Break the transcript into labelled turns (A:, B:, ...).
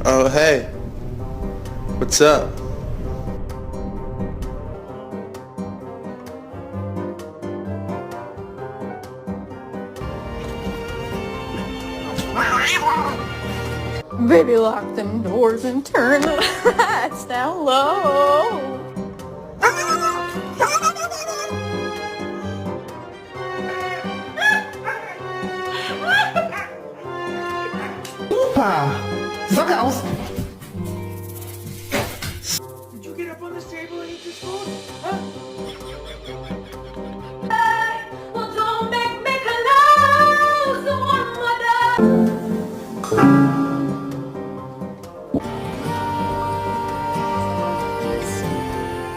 A: Oh, hey. What's up?
B: Baby, lock them doors and turn the lights down low.
C: Opa! Sag aus!